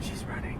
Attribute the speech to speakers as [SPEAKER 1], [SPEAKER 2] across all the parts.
[SPEAKER 1] She's running.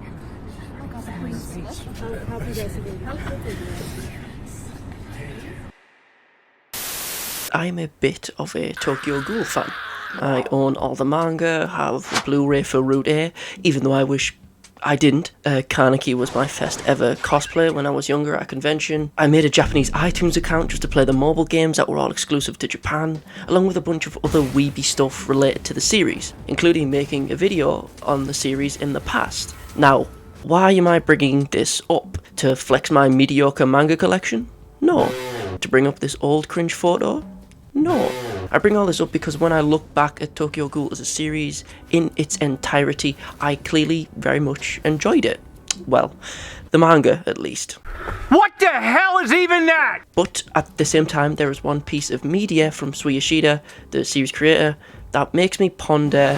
[SPEAKER 1] I'm a bit of a Tokyo Ghoul fan. I own all the manga, have the Blu-ray for Route A, even though I wish I didn't. Kaneki was my first ever cosplay when I was younger at a convention. I made a Japanese iTunes account just to play the mobile games that were all exclusive to Japan, along with a bunch of other weeby stuff related to the series, including making a video on the series in the past. Now, why am I bringing this up? To flex my mediocre manga collection? No. To bring up this old cringe photo? No. I bring all this up because when I look back at Tokyo Ghoul as a series in its entirety, I clearly very much enjoyed it. Well, the manga at least.
[SPEAKER 2] What the hell is even that?
[SPEAKER 1] But at the same time, there is one piece of media from Sui Yoshida, the series creator, that makes me ponder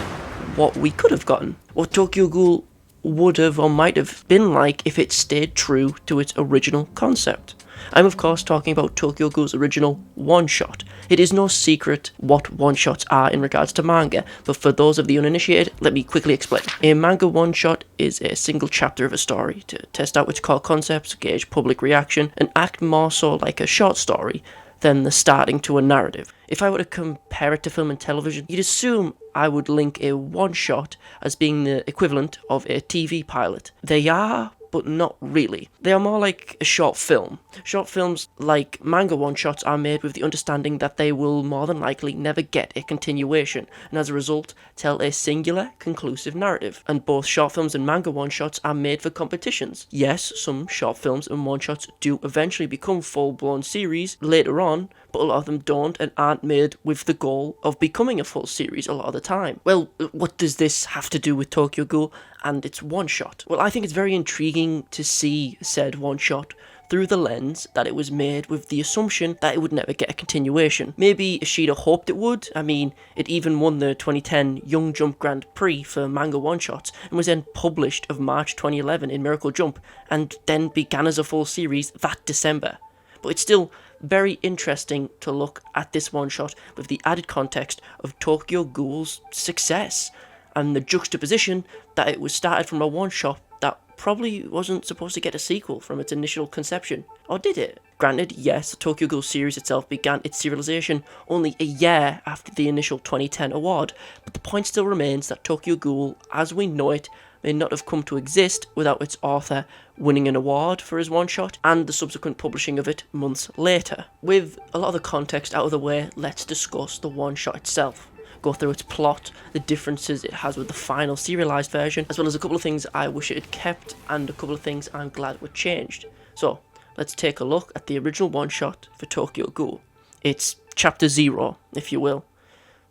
[SPEAKER 1] what we could have gotten. What Tokyo Ghoul would have or might have been like if it stayed true to its original concept. I'm of course talking about Tokyo Ghoul's original one-shot. It is no secret what one-shots are in regards to manga, but for those of the uninitiated, let me quickly explain. A manga one-shot is a single chapter of a story to test out its core concepts, gauge public reaction, and act more so like a short story than the starting to a narrative. If I were to compare it to film and television, you'd assume I would link a one-shot as being the equivalent of a TV pilot. They are, but not really. They are more like a short film. Short films, like manga one-shots, are made with the understanding that they will more than likely never get a continuation, and as a result, tell a singular, conclusive narrative. And both short films and manga one-shots are made for competitions. Yes, some short films and one-shots do eventually become full-blown series later on, but a lot of them don't and aren't made with the goal of becoming a full series a lot of the time. Well, what does this have to do with Tokyo Ghoul and its one-shot? Well, I think it's very intriguing to see said one-shot through the lens that it was made with the assumption that it would never get a continuation. Maybe Ishida hoped it would. I mean, it even won the 2010 Young Jump Grand Prix for manga one-shots and was then published of March 2011 in Miracle Jump and then began as a full series that December. But it's still very interesting to look at this one-shot with the added context of Tokyo Ghoul's success and the juxtaposition that it was started from a one-shot that probably wasn't supposed to get a sequel from its initial conception. Or did it? Granted, yes, the Tokyo Ghoul series itself began its serialization only a year after the initial 2010 award, but the point still remains that Tokyo Ghoul, as we know it, may not have come to exist without its author winning an award for his one-shot and the subsequent publishing of it months later. With a lot of the context out of the way, let's discuss the one-shot itself. Go through its plot, the differences it has with the final serialized version, as well as a couple of things I wish it had kept and a couple of things I'm glad were changed. So, let's take a look at the original one-shot for Tokyo Ghoul. It's Chapter 0, if you will.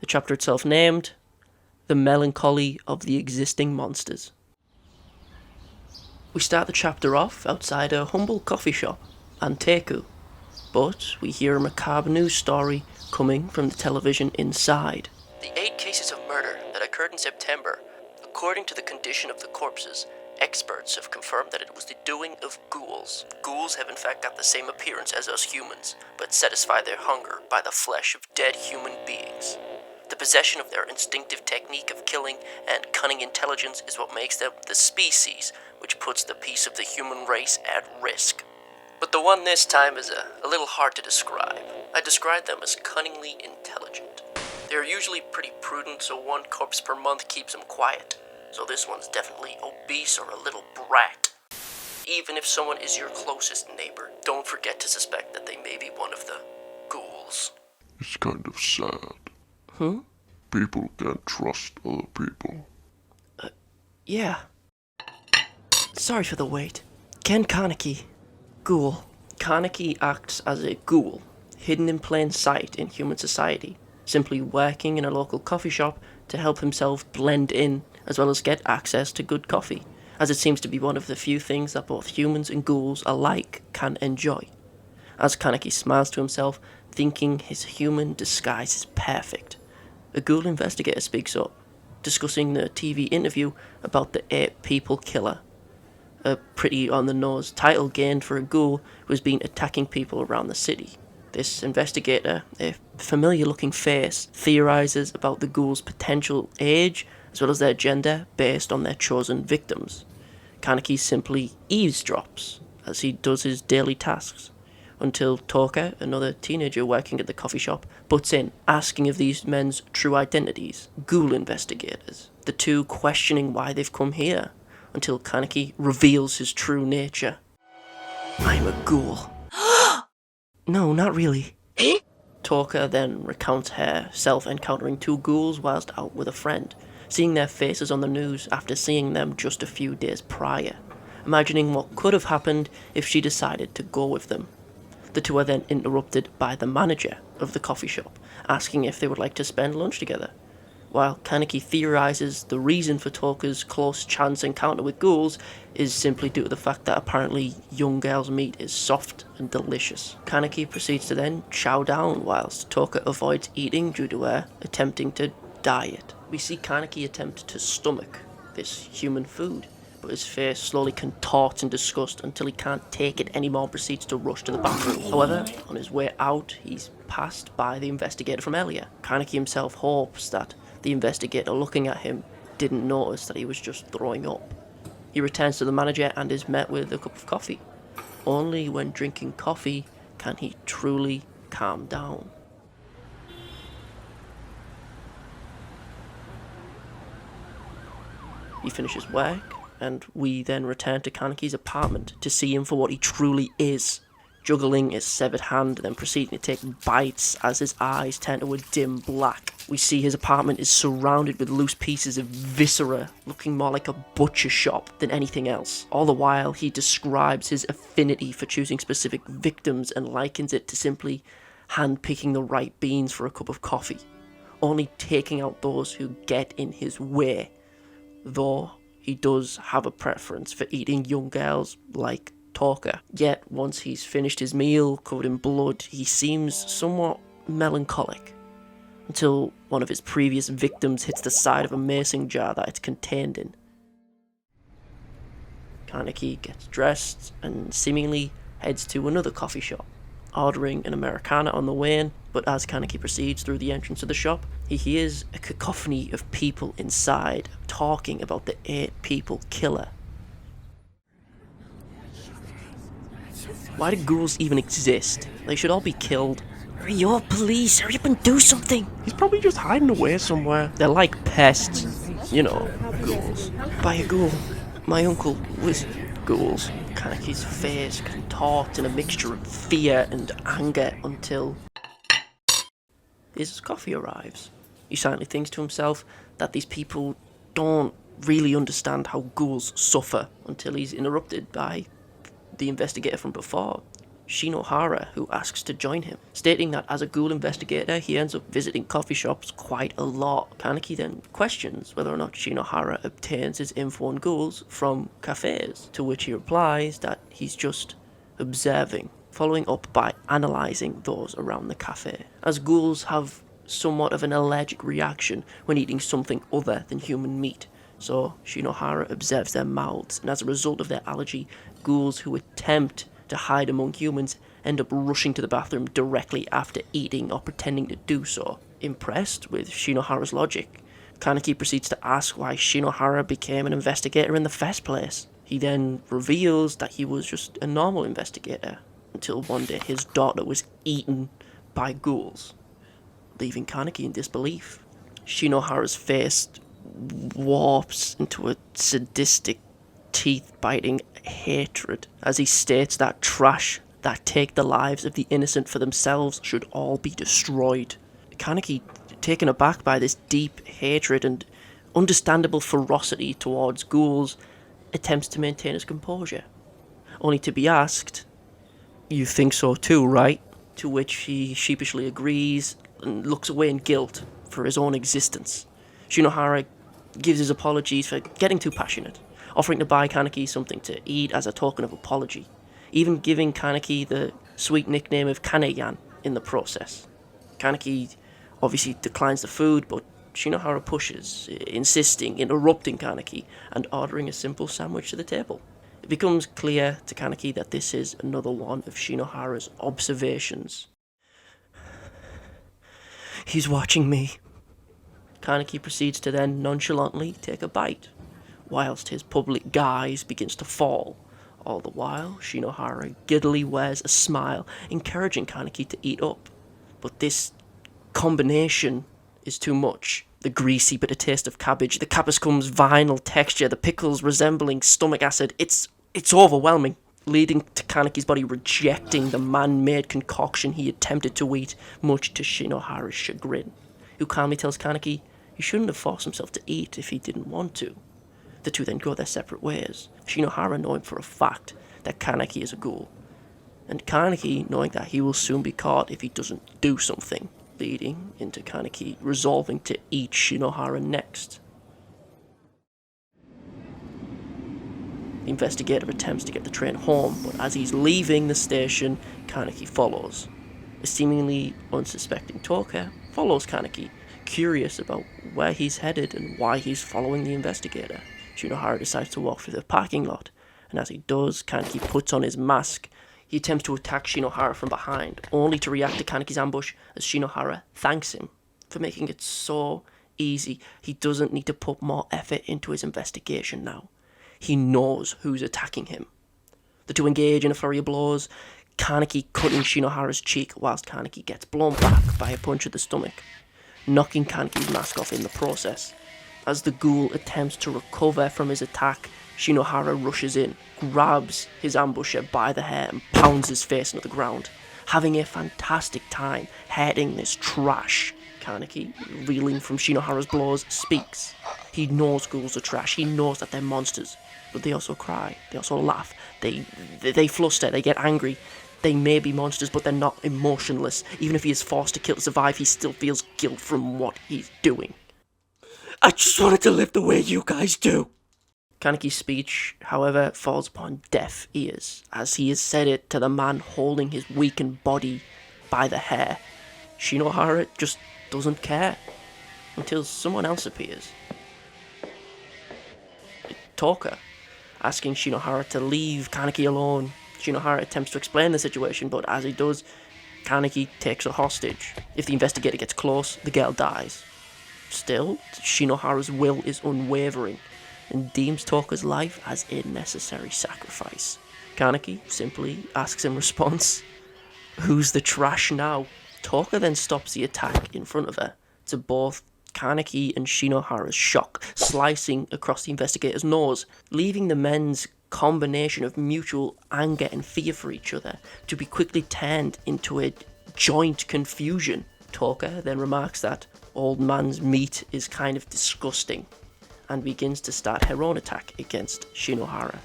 [SPEAKER 1] The chapter itself named The Melancholy of the Existing Monsters. We start the chapter off outside a humble coffee shop, Anteku, but we hear a macabre news story coming from the television inside. The 8 cases of murder that occurred in September, according to the condition of the corpses, experts have confirmed that it was the doing of ghouls. Ghouls have in fact got the same appearance as us humans, but satisfy their hunger by the flesh of dead human beings. The possession of their instinctive technique of killing and cunning intelligence is what makes them the species, which puts the peace of the human race at risk. But the one this time is a little hard to describe. I describe them as cunningly intelligent. They're usually pretty prudent, so 1 corpse per month keeps them quiet. So this one's definitely obese or a little brat. Even if someone is your closest neighbor, don't forget to suspect that they may be one of the ghouls.
[SPEAKER 3] It's kind of sad.
[SPEAKER 4] People can't trust other people.
[SPEAKER 1] Yeah. Sorry for the wait. Ken Kaneki, ghoul. Kaneki acts as a ghoul, hidden in plain sight in human society, simply working in a local coffee shop to help himself blend in, as well as get access to good coffee, as it seems to be one of the few things that both humans and ghouls alike can enjoy. As Kaneki smiles to himself, thinking his human disguise is perfect, a ghoul investigator speaks up, discussing the TV interview about the 8 people killer. A pretty on-the-nose title gained for a ghoul who has been attacking people around the city. This investigator, a familiar-looking face, theorizes about the ghouls' potential age as well as their gender based on their chosen victims. Kaneki simply eavesdrops as he does his daily tasks, until Toka, another teenager working at the coffee shop, butts in, asking of these men's true identities, ghoul investigators, the two questioning why they've come here, until Kaneki reveals his true nature. I'm a ghoul. No, not really. Toka then recounts herself encountering two ghouls whilst out with a friend, seeing their faces on the news after seeing them just a few days prior, imagining what could have happened if she decided to go with them. The two are then interrupted by the manager of the coffee shop, asking if they would like to spend lunch together. While Kaneki theorizes the reason for Toka's close chance encounter with ghouls is simply due to the fact that apparently young girls' meat is soft and delicious. Kaneki proceeds to then chow down whilst Toka avoids eating due to her attempting to diet. We see Kaneki attempt to stomach this human food, but his face slowly contorts in disgust until he can't take it anymore and proceeds to rush to the bathroom. However, on his way out, he's passed by the investigator from earlier. Kaneki himself hopes that the investigator looking at him didn't notice that he was just throwing up. He returns to the manager and is met with a cup of coffee. Only when drinking coffee can he truly calm down. He finishes work, and we then return to Kaneki's apartment to see him for what he truly is, juggling his severed hand, then proceeding to take bites as his eyes turn to a dim black. We see his apartment is surrounded with loose pieces of viscera, looking more like a butcher shop than anything else. All the while, he describes his affinity for choosing specific victims and likens it to simply hand-picking the right beans for a cup of coffee, only taking out those who get in his way. Though he does have a preference for eating young girls like Toka. Yet, once he's finished his meal, covered in blood, he seems somewhat melancholic, until one of his previous victims hits the side of a mason jar that it's contained in. Kaneki gets dressed and seemingly heads to another coffee shop, ordering an Americano on the way in, but as Kaneki proceeds through the entrance of the shop, he hears a cacophony of people inside talking about the 8-people killer. Why do ghouls even exist? They should all be killed. Hurry up, police! Hurry up and do something!
[SPEAKER 5] He's probably just hiding away somewhere.
[SPEAKER 1] They're like pests. You know, ghouls. By a ghoul. My uncle was ghouls. Kaneki's face contorts in a mixture of fear and anger until his coffee arrives. He silently thinks to himself that these people don't really understand how ghouls suffer until he's interrupted by the investigator from before, Shinohara, who asks to join him, stating that as a ghoul investigator he ends up visiting coffee shops quite a lot. Kaneki then questions whether or not Shinohara obtains his info on ghouls from cafes, to which he replies that he's just observing, following up by analysing those around the cafe, as ghouls have somewhat of an allergic reaction when eating something other than human meat. So Shinohara observes their mouths, and as a result of their allergy, ghouls who attempt to hide among humans end up rushing to the bathroom directly after eating or pretending to do so. Impressed with Shinohara's logic, Kaneki proceeds to ask why Shinohara became an investigator in the first place. He then reveals that he was just a normal investigator, until one day his daughter was eaten by ghouls, leaving Kaneki in disbelief. Shinohara's face warps into a sadistic, teeth-biting hatred as he states that trash that take the lives of the innocent for themselves should all be destroyed. Kaneki, taken aback by this deep hatred and understandable ferocity towards ghouls, attempts to maintain his composure, only to be asked, "You think so too, right?" To which he sheepishly agrees and looks away in guilt for his own existence. Shinohara gives his apologies for getting too passionate, offering to buy Kaneki something to eat as a token of apology, even giving Kaneki the sweet nickname of Kaneyan in the process. Kaneki obviously declines the food, but Shinohara pushes, insisting, interrupting Kaneki, and ordering a simple sandwich to the table. It becomes clear to Kaneki that this is another one of Shinohara's observations. He's watching me. Kaneki proceeds to then nonchalantly take a bite, whilst his public guise begins to fall. All the while, Shinohara giddily wears a smile, encouraging Kaneki to eat up. But this combination is too much. The greasy bitter taste of cabbage, the capsicum's vinyl texture, the pickles resembling stomach acid, it's overwhelming, leading to Kaneki's body rejecting the man-made concoction he attempted to eat, much to Shinohara's chagrin, who calmly tells Kaneki he shouldn't have forced himself to eat if he didn't want to. The two then go their separate ways, Shinohara knowing for a fact that Kaneki is a ghoul, and Kaneki knowing that he will soon be caught if he doesn't do something, leading into Kaneki resolving to eat Shinohara next. The investigator attempts to get the train home, but as he's leaving the station, Kaneki follows. A seemingly unsuspecting Toka follows Kaneki, curious about where he's headed and why he's following the investigator. Shinohara decides to walk through the parking lot, and as he does, Kaneki puts on his mask. He attempts to attack Shinohara from behind, only to react to Kaneki's ambush as Shinohara thanks him for making it so easy. He doesn't need to put more effort into his investigation now. He knows who's attacking him. The two engage in a flurry of blows, Kaneki cutting Shinohara's cheek whilst Kaneki gets blown back by a punch at the stomach, knocking Kaneki's mask off in the process. As the ghoul attempts to recover from his attack, Shinohara rushes in, grabs his ambusher by the hair and pounds his face into the ground, having a fantastic time heading this trash. Kaneki, reeling from Shinohara's blows, speaks. He knows ghouls are trash, he knows that they're monsters, but they also cry, they also laugh, they fluster, they get angry. They may be monsters, but they're not emotionless. Even if he is forced to kill to survive, he still feels guilt from what he's doing. I just wanted to live the way you guys do. Kaneki's speech, however, falls upon deaf ears, as he has said it to the man holding his weakened body by the hair. Shinohara just doesn't care, until someone else appears. Toka, asking Shinohara to leave Kaneki alone. Shinohara attempts to explain the situation, but as he does, Kaneki takes her hostage. If the investigator gets close, the girl dies. Still, Shinohara's will is unwavering, and deems Toka's life as a necessary sacrifice. Kaneki simply asks in response, "Who's the trash now?" Toka then stops the attack in front of her, to both Kaneki and Shinohara's shock, slicing across the investigator's nose, leaving the men's combination of mutual anger and fear for each other to be quickly turned into a joint confusion. Toka then remarks that old man's meat is kind of disgusting, and begins to start her own attack against Shinohara.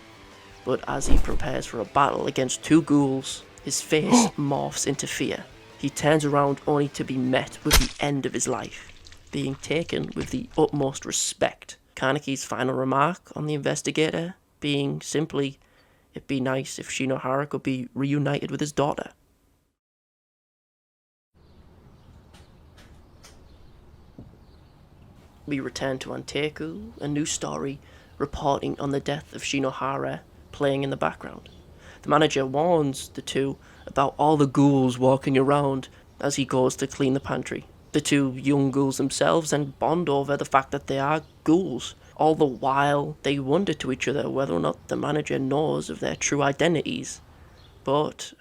[SPEAKER 1] But as he prepares for a battle against two ghouls, his face morphs into fear. He turns around only to be met with the end of his life, being taken with the utmost respect. Kaneki's final remark on the investigator being simply, it'd be nice if Shinohara could be reunited with his daughter. We return to Anteku, a new story reporting on the death of Shinohara playing in the background. The manager warns the two about all the ghouls walking around as he goes to clean the pantry. The two young ghouls themselves then bond over the fact that they are ghouls. All the while, they wonder to each other whether or not the manager knows of their true identities. But,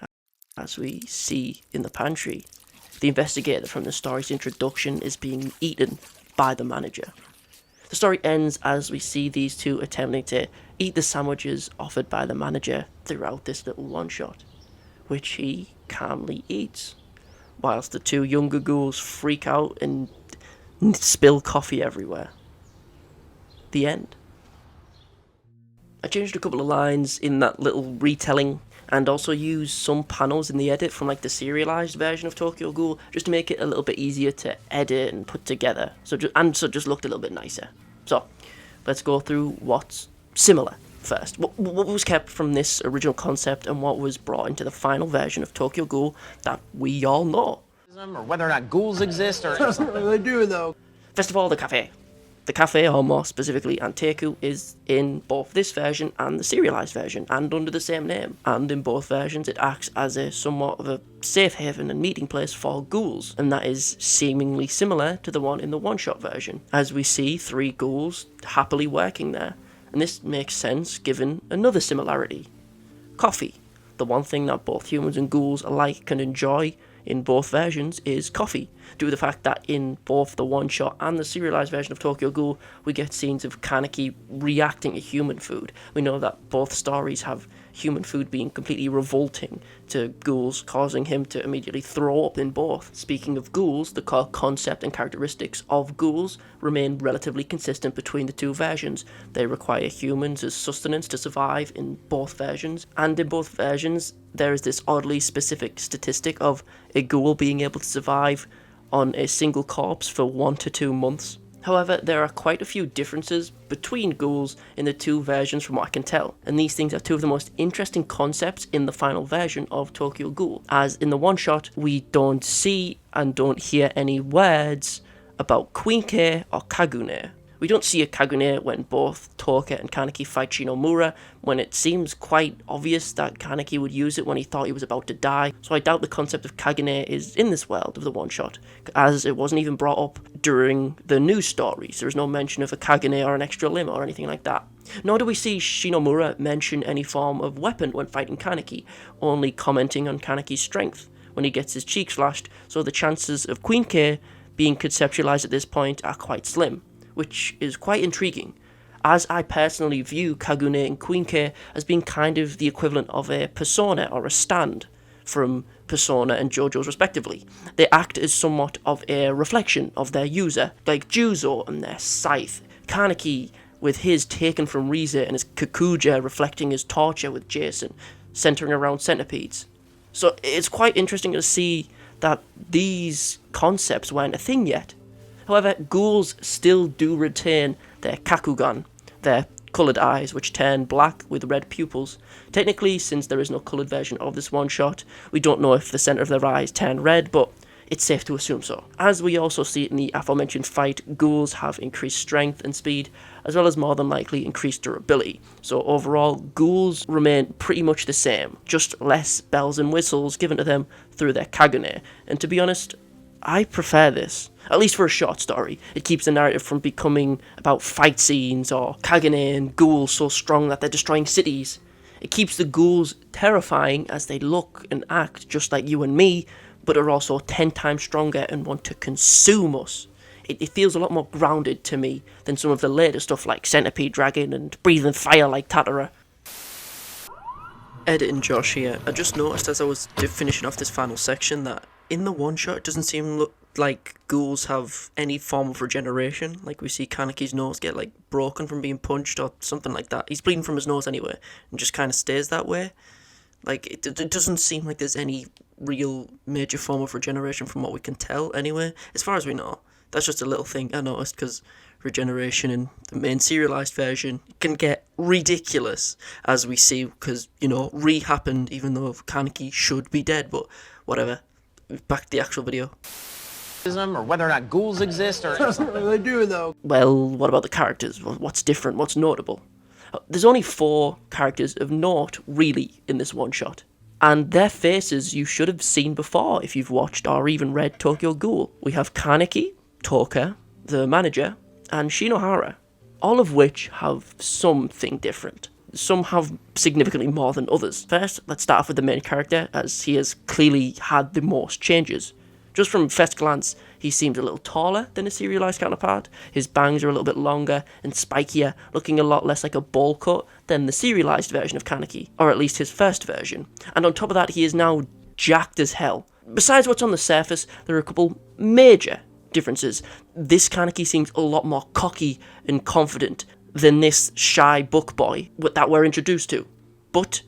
[SPEAKER 1] as we see in the pantry, the investigator from the story's introduction is being eaten by the manager. The story ends as we see these two attempting to eat the sandwiches offered by the manager throughout this little one-shot, which he calmly eats, whilst the two younger ghouls freak out and spill coffee everywhere. The end. I changed a couple of lines in that little retelling, and also used some panels in the edit from like the serialized version of Tokyo Ghoul, just to make it a little bit easier to edit and put together. So just looked a little bit nicer. So let's go through what's similar first. What was kept from this original concept and what was brought into the final version of Tokyo Ghoul that we all know.
[SPEAKER 6] Or whether or not ghouls exist, or
[SPEAKER 5] They do, though.
[SPEAKER 1] First of all, the cafe. The cafe, or more specifically Anteku, is in both this version and the serialized version, and under the same name. And in both versions it acts as a somewhat of a safe haven and meeting place for ghouls, and that is seemingly similar to the one in the one-shot version, as we see 3 ghouls happily working there. And this makes sense given another similarity. Coffee. The one thing that both humans and ghouls alike can enjoy in both versions is coffee, due to the fact that in both the one-shot and the serialized version of Tokyo Ghoul, we get scenes of Kaneki reacting to human food. We know that both stories have human food being completely revolting to ghouls, causing him to immediately throw up in both. Speaking of ghouls, the core concept and characteristics of ghouls remain relatively consistent between the 2 versions. They require humans as sustenance to survive in both versions, and in both versions there is this oddly specific statistic of a ghoul being able to survive on a single corpse for 1 to 2 months. However, there are quite a few differences between ghouls in the 2 versions from what I can tell, and these things are 2 of the most interesting concepts in the final version of Tokyo Ghoul, as in the one-shot we don't see and don't hear any words about Queen-kei or Kagune. We don't see a Kagune when both Toka and Kaneki fight Shinomura, when it seems quite obvious that Kaneki would use it when he thought he was about to die, so I doubt the concept of Kagune is in this world of the one-shot, as it wasn't even brought up during the new stories. There is no mention of a Kagune or an extra limb or anything like that. Nor do we see Shinomura mention any form of weapon when fighting Kaneki, only commenting on Kaneki's strength when he gets his cheek slashed, so the chances of Queen-kei being conceptualized at this point are quite slim, which is quite intriguing, as I personally view Kagune and Queen-kei as being kind of the equivalent of a persona or a stand from Persona and JoJo's respectively. They act as somewhat of a reflection of their user, like Juzo and their scythe, Kaneki with his taken from Rize and his Kakuja reflecting his torture with Jason, centering around centipedes. So it's quite interesting to see that these concepts weren't a thing yet. However, ghouls still do retain their kakugan, their coloured eyes, which turn black with red pupils. Technically, since there is no coloured version of this one-shot, we don't know if the centre of their eyes turn red, but it's safe to assume so. As we also see in the aforementioned fight, ghouls have increased strength and speed, as well as more than likely increased durability. So overall, ghouls remain pretty much the same, just less bells and whistles given to them through their kagune. And to be honest, I prefer this, at least for a short story. It keeps the narrative from becoming about fight scenes or Kagune and ghouls so strong that they're destroying cities. It keeps the ghouls terrifying as they look and act just like you and me, but are also 10 times stronger and want to consume us. It feels a lot more grounded to me than some of the later stuff like Centipede Dragon and Breathing Fire like Tatara. Editing Josh here. I just noticed as I was finishing off this final section that in the one-shot, it doesn't seem like ghouls have any form of regeneration. Like we see Kaneki's nose get broken from being punched or something like that. He's bleeding from his nose anyway, and just kind of stays that way. It doesn't seem like there's any real major form of regeneration from what we can tell anyway, as far as we know. That's just a little thing I noticed, because regeneration in the main serialized version can get ridiculous, as we see, because, Re happened even though Kaneki should be dead, but whatever. Back to the actual video.
[SPEAKER 2] Or whether or not ghouls exist, or
[SPEAKER 5] They do, though.
[SPEAKER 1] Well, what about the characters? What's different? What's notable? There's only 4 characters of note, really, in this one-shot. And their faces you should have seen before if you've watched or even read Tokyo Ghoul. We have Kaneki, Toka, the manager, and Shinohara, all of which have something different. Some have significantly more than others. First, let's start off with the main character, as he has clearly had the most changes. Just from first glance, he seems a little taller than his serialized counterpart. His bangs are a little bit longer and spikier, looking a lot less like a bowl cut than the serialized version of Kaneki, or at least his first version. And on top of that, he is now jacked as hell. Besides what's on the surface, there are a couple major differences. This Kaneki seems a lot more cocky and confident than this shy book boy that we're introduced to. But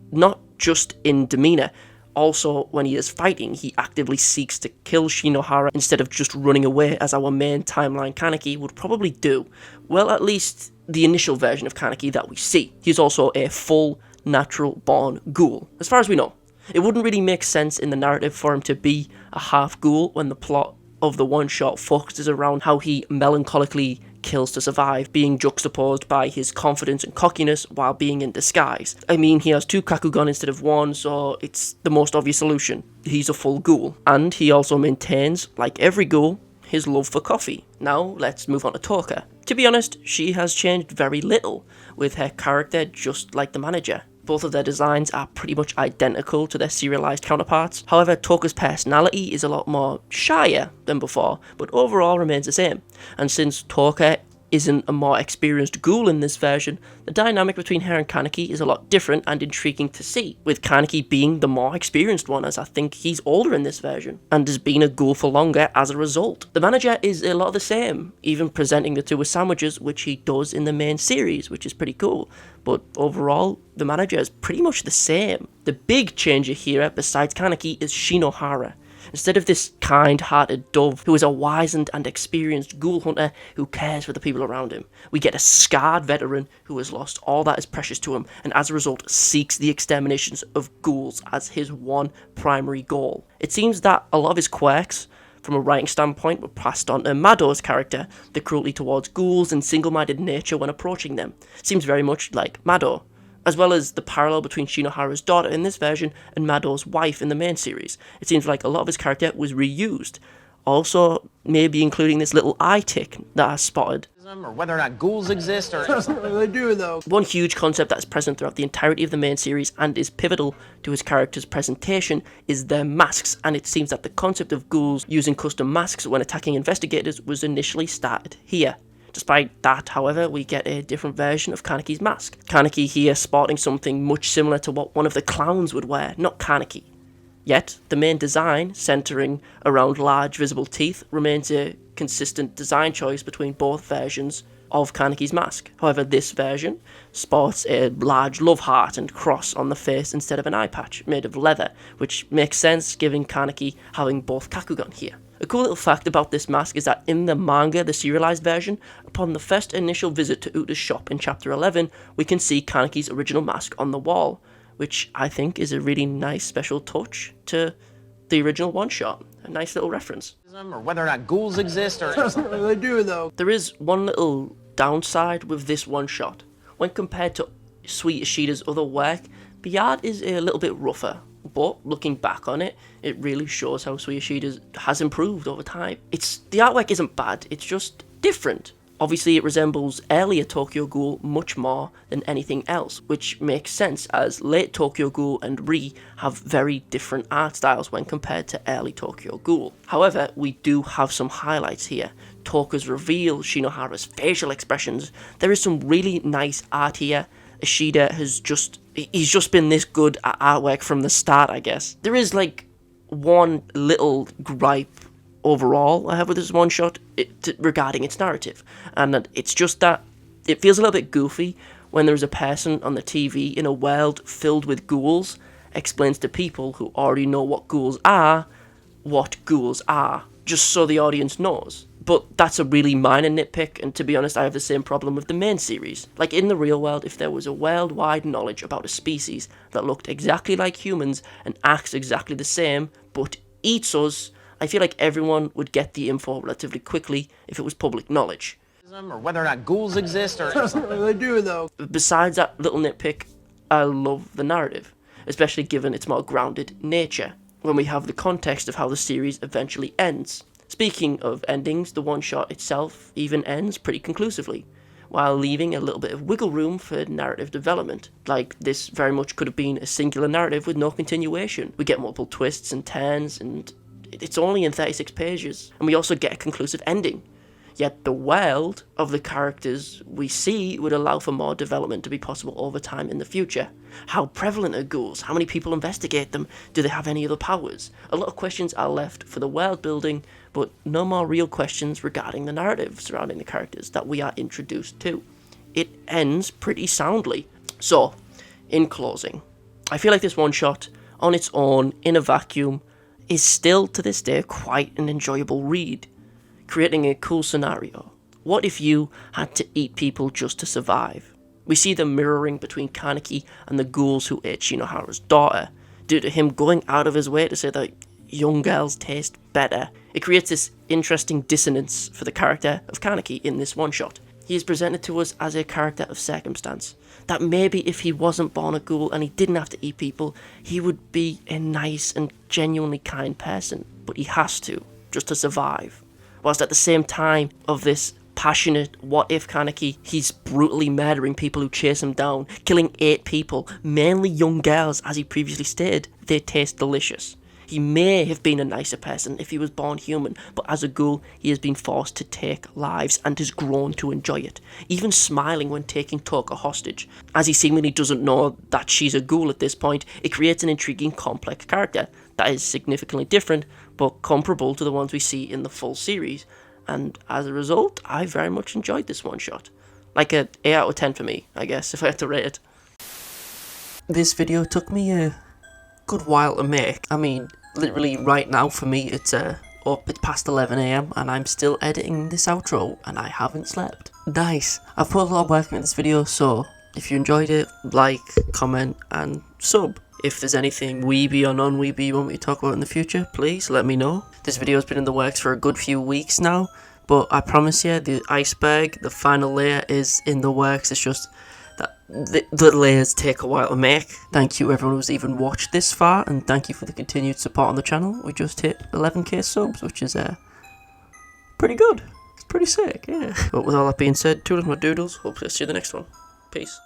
[SPEAKER 1] not just in demeanour. Also, when he is fighting, he actively seeks to kill Shinohara instead of just running away as our main timeline Kaneki would probably do. Well, at least the initial version of Kaneki that we see. He's also a full, natural-born ghoul, as far as we know. It wouldn't really make sense in the narrative for him to be a half ghoul when the plot of the one-shot focuses around how he melancholically kills to survive, being juxtaposed by his confidence and cockiness while being in disguise. I mean, he has 2 Kakugan instead of 1, so it's the most obvious solution. He's a full ghoul. And he also maintains, like every ghoul, his love for coffee. Now, let's move on to Toka. To be honest, she has changed very little, with her character just like the manager. Both of their designs are pretty much identical to their serialized counterparts. However, Toka's personality is a lot more shyer than before, but overall remains the same. And since Toka isn't a more experienced ghoul in this version, the dynamic between her and Kaneki is a lot different and intriguing to see, with Kaneki being the more experienced one, as I think he's older in this version, and has been a ghoul for longer as a result. The manager is a lot the same, even presenting the 2 as sandwiches, which he does in the main series, which is pretty cool. But overall, the manager is pretty much the same. The big changer here, besides Kaneki, is Shinohara. Instead of this kind-hearted dove who is a wizened and experienced ghoul hunter who cares for the people around him, we get a scarred veteran who has lost all that is precious to him and as a result seeks the exterminations of ghouls as his one primary goal. It seems that a lot of his quirks, from a writing standpoint, were passed on to Mado's character, the cruelty towards ghouls and single-minded nature when approaching them. Seems very much like Mado, as well as the parallel between Shinohara's daughter in this version and Mado's wife in the main series. It seems like a lot of his character was reused. Also, maybe including this little eye tick that I spotted.
[SPEAKER 2] Or whether or not ghouls exist, or
[SPEAKER 5] They do, though.
[SPEAKER 1] One huge concept that is present throughout the entirety of the main series and is pivotal to his character's presentation is their masks, and it seems that the concept of ghouls using custom masks when attacking investigators was initially started here. Despite that, however, we get a different version of Kaneki's mask. Kaneki here sporting something much similar to what one of the clowns would wear, not Kaneki. Yet, the main design, centering around large visible teeth, remains a consistent design choice between both versions of Kaneki's mask. However, this version sports a large love heart and cross on the face instead of an eye patch made of leather, which makes sense given Kaneki having both Kakugan here. A cool little fact about this mask is that in the manga, the serialized version, upon the first initial visit to Uta's shop in chapter 11, we can see Kaneki's original mask on the wall, which I think is a really nice special touch to the original one-shot. A nice little reference.
[SPEAKER 2] or whether or not ghouls exist, or
[SPEAKER 5] They do, though.
[SPEAKER 1] There is one little downside with this one-shot. When compared to Sweet Ishida's other work, the art is a little bit rougher. But looking back on it, it really shows how Sweet Ishida has improved over time. The artwork isn't bad, it's just different. Obviously it resembles earlier Tokyo Ghoul much more than anything else, which makes sense as late Tokyo Ghoul and Ri have very different art styles when compared to early Tokyo Ghoul. However, we do have some highlights here. Toka's reveal, Shinohara's facial expressions, there is some really nice art here. Ishida he's just been this good at artwork from the start, I guess. There is like one little gripe overall I have with this one shot regarding its narrative, and it's just that it feels a little bit goofy when there's a person on the TV in a world filled with ghouls explains to people who already know what ghouls are, just so the audience knows. But that's a really minor nitpick, and to be honest, I have the same problem with the main series. Like in the real world, if there was a worldwide knowledge about a species that looked exactly like humans and acts exactly the same, but eats us, I feel like everyone would get the info relatively quickly if it was public knowledge.
[SPEAKER 2] or whether or not ghouls exist, or
[SPEAKER 5] They do, though.
[SPEAKER 1] Besides that little nitpick, I love the narrative, especially given its more grounded nature, when we have the context of how the series eventually ends. Speaking of endings, the one-shot itself even ends pretty conclusively, while leaving a little bit of wiggle room for narrative development. Like, this very much could have been a singular narrative with no continuation. We get multiple twists and turns, and it's only in 36 pages, and we also get a conclusive ending. Yet the world of the characters we see would allow for more development to be possible over time in the future. How prevalent are ghouls? How many people investigate them? Do they have any other powers? A lot of questions are left for the world building, but no more real questions regarding the narrative surrounding the characters that we are introduced to. It ends pretty soundly. So, in closing, I feel like this one-shot, on its own, in a vacuum, is still to this day quite an enjoyable read, creating a cool scenario. What if you had to eat people just to survive? We see the mirroring between Kaneki and the ghouls who ate Shinohara's daughter, due to him going out of his way to say that young girls taste better. It creates this interesting dissonance for the character of Kaneki in this one-shot. He is presented to us as a character of circumstance, that maybe if he wasn't born a ghoul and he didn't have to eat people, he would be a nice and genuinely kind person, but he has to, just to survive. Whilst at the same time of this passionate what-if Kaneki, he's brutally murdering people who chase him down, killing 8 people, mainly young girls, as he previously stated. They taste delicious. He may have been a nicer person if he was born human, but as a ghoul, he has been forced to take lives and has grown to enjoy it, even smiling when taking Toko hostage. As he seemingly doesn't know that she's a ghoul at this point, it creates an intriguing, complex character that is significantly different, but comparable to the ones we see in the full series, and as a result, I very much enjoyed this one-shot. Like a 8 out of 10 for me, I guess, if I had to rate it. This video took me a good while to make. I mean, literally right now for me it's past 11 AM and I'm still editing this outro and I haven't slept. Nice. I've put a lot of work into this video, so if you enjoyed it, like, comment and sub. If there's anything weeby or non-weeby you want me to talk about in the future, please let me know. This video has been in the works for a good few weeks now, but I promise you the iceberg, the final layer is in the works. It's just that the layers take a while to make. Thank you everyone who's even watched this far, and thank you for the continued support on the channel. We just hit 11k subs, which is pretty good. It's pretty sick, yeah. But with all that being said, toodles my doodles, hope to see you in the next one. Peace.